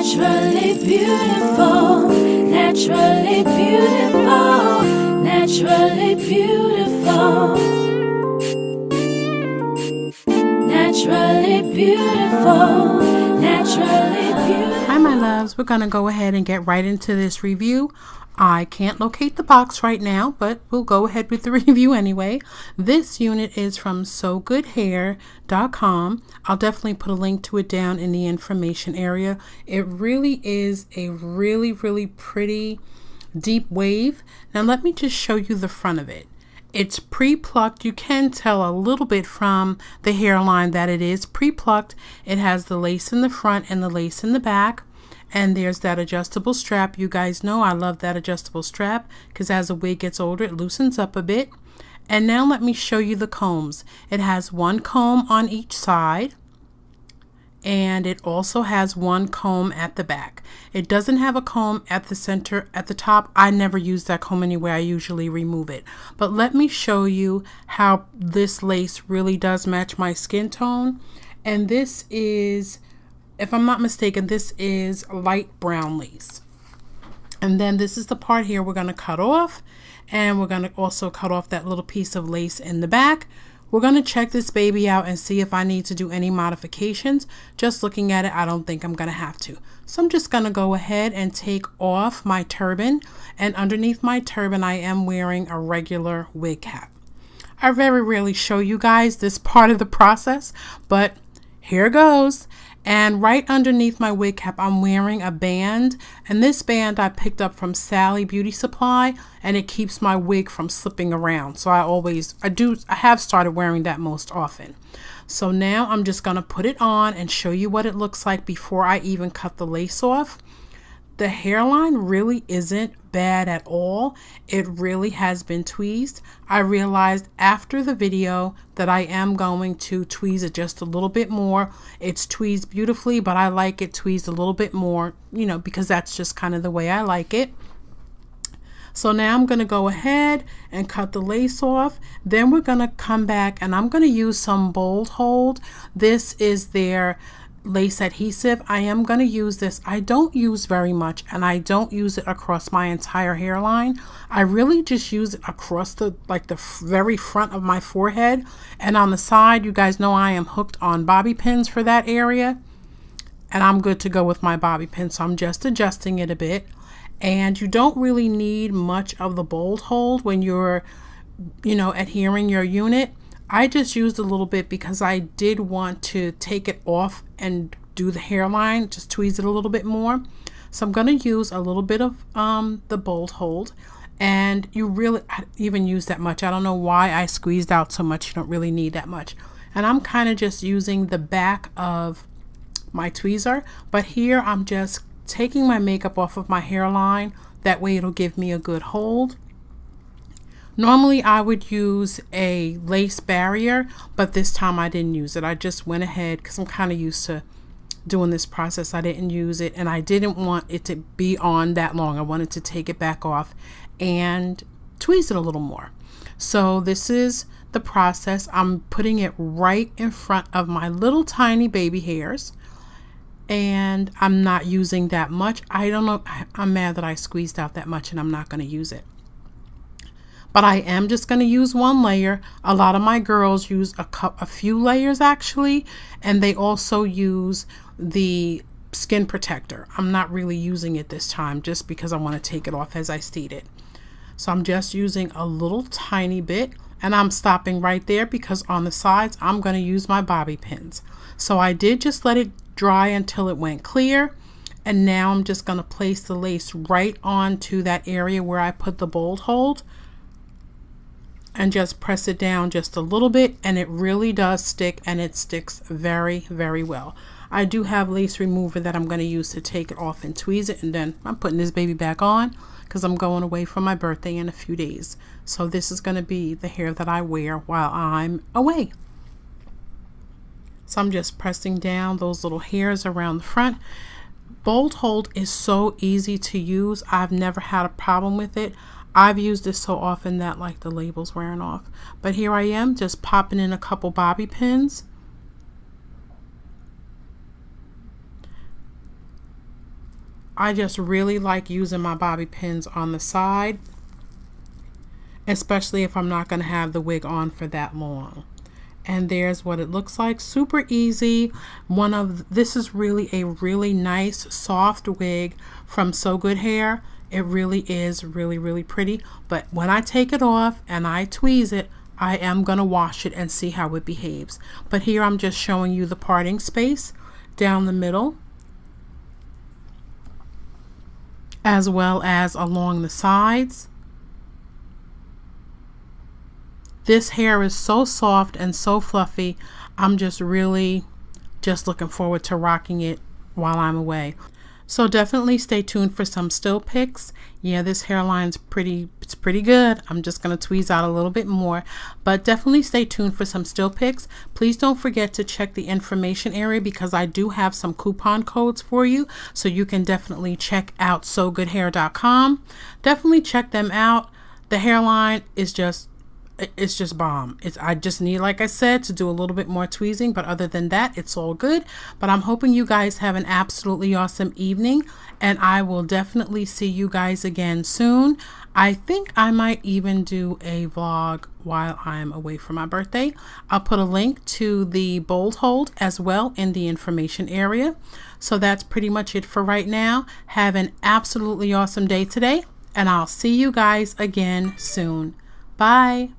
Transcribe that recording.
Naturally beautiful, naturally beautiful, naturally beautiful, naturally beautiful, naturally beautiful. Hi my loves, we're gonna go ahead and get right into this review. I can't locate the box right now, but we'll go ahead with the review anyway. This unit is from SoGoodHair.com. I'll definitely put a link to it down in the information area. It really is a really pretty deep wave. Now let me just show you the front of it. It's pre-plucked. You can tell a little bit from the hairline that it is pre-plucked. It has the lace in the front and the lace in the back. And there's that adjustable strap. You guys know I love that adjustable strap because as a wig gets older, it loosens up a bit. And now let me show you the combs. It has one comb on each side. And it also has one comb at the back. It doesn't have a comb at the center, at the top. I never use that comb anyway. I usually remove it. But let me show you how this lace really does match my skin tone. And this is, if I'm not mistaken, this is light brown lace. And then this is the part here we're going to cut off. And we're going to also cut off that little piece of lace in the back. We're going to check this baby out and see if I need to do any modifications. Just looking at it, I don't think I'm going to have to. So I'm just going to go ahead and take off my turban. And underneath my turban, I am wearing a regular wig cap. I very rarely show you guys this part of the process, but here goes. And right underneath my wig cap, I'm wearing a band. And this band I picked up from Sally Beauty Supply, and it keeps my wig from slipping around. So I have started wearing that most often. So now I'm just going to put it on and show you what it looks like before I even cut the lace off. The hairline really isn't bad at all. It really has been tweezed. I realized after the video that I am going to tweeze it just a little bit more. It's tweezed beautifully, but I like it tweezed a little bit more, you know, because that's just kind of the way I like it. So now I'm going to go ahead and cut the lace off. Then we're going to come back and I'm going to use some Bold Hold. This is their lace adhesive. I am going to use this. I don't use very much, and I don't use it across my entire hairline. I really just use it across the very front of my forehead, and on the side. You guys know I am hooked on bobby pins for that area, and I'm good to go with my bobby pin. So I'm just adjusting it a bit. And you don't really need much of the Bold Hold when you're, you know, adhering your unit. I just used a little bit because I did want to take it off and do the hairline, just tweeze it a little bit more. So I'm going to use a little bit of the Bold Hold. And I even use that much. I don't know why I squeezed out so much. You don't really need that much. And I'm kind of just using the back of my tweezer. But here I'm just taking my makeup off of my hairline. That way it'll give me a good hold. Normally I would use a lace barrier, but this time I didn't use it. I just went ahead because I'm kind of used to doing this process. I didn't use it, and I didn't want it to be on that long. I wanted to take it back off and tweeze it a little more. So this is the process. I'm putting it right in front of my little tiny baby hairs, and I'm not using that much. I don't know. I'm mad that I squeezed out that much, and I'm not going to use it. But I am just going to use one layer. A lot of my girls use a few layers actually, and they also use the skin protector. I'm not really using it this time just because I want to take it off as I stated. So I'm just using a little tiny bit, and I'm stopping right there because on the sides I'm going to use my bobby pins. So I did just let it dry until it went clear, and now I'm just going to place the lace right onto that area where I put the Bold Hold. And just press it down just a little bit, and it really does stick, and it sticks very well. I do have lace remover that I'm going to use to take it off and tweeze it, and then I'm putting this baby back on because I'm going away for my birthday in a few days. So this is going to be the hair that I wear while I'm away. So I'm just pressing down those little hairs around the front. Bold Hold is so easy to use. I've never had a problem with it. I've used this so often that like the label's wearing off. But here I am just popping in a couple bobby pins. I just really like using my bobby pins on the side, especially if I'm not going to have the wig on for that long. And there's what it looks like. Super easy. This is really a really nice soft wig from SoGood Hair. It really is really pretty. But when I take it off and I tweeze it, I am going to wash it and see how it behaves. But here I'm just showing you the parting space down the middle, as well as along the sides. This hair is so soft and so fluffy. I'm just really looking forward to rocking it while I'm away. So definitely stay tuned for some still pics. Yeah, this hairline's pretty good. I'm just going to tweeze out a little bit more, but definitely stay tuned for some still pics. Please don't forget to check the information area because I do have some coupon codes for you, so you can definitely check out SoGoodHair.com. Definitely check them out. The hairline is just bomb. I just need, like I said, to do a little bit more tweezing, but other than that, it's all good. But I'm hoping you guys have an absolutely awesome evening, and I will definitely see you guys again soon. I think I might even do a vlog while I'm away for my birthday. I'll put a link to the bold hold as well in the information area. So that's pretty much it for right now. Have an absolutely awesome day today, and I'll see you guys again soon. Bye.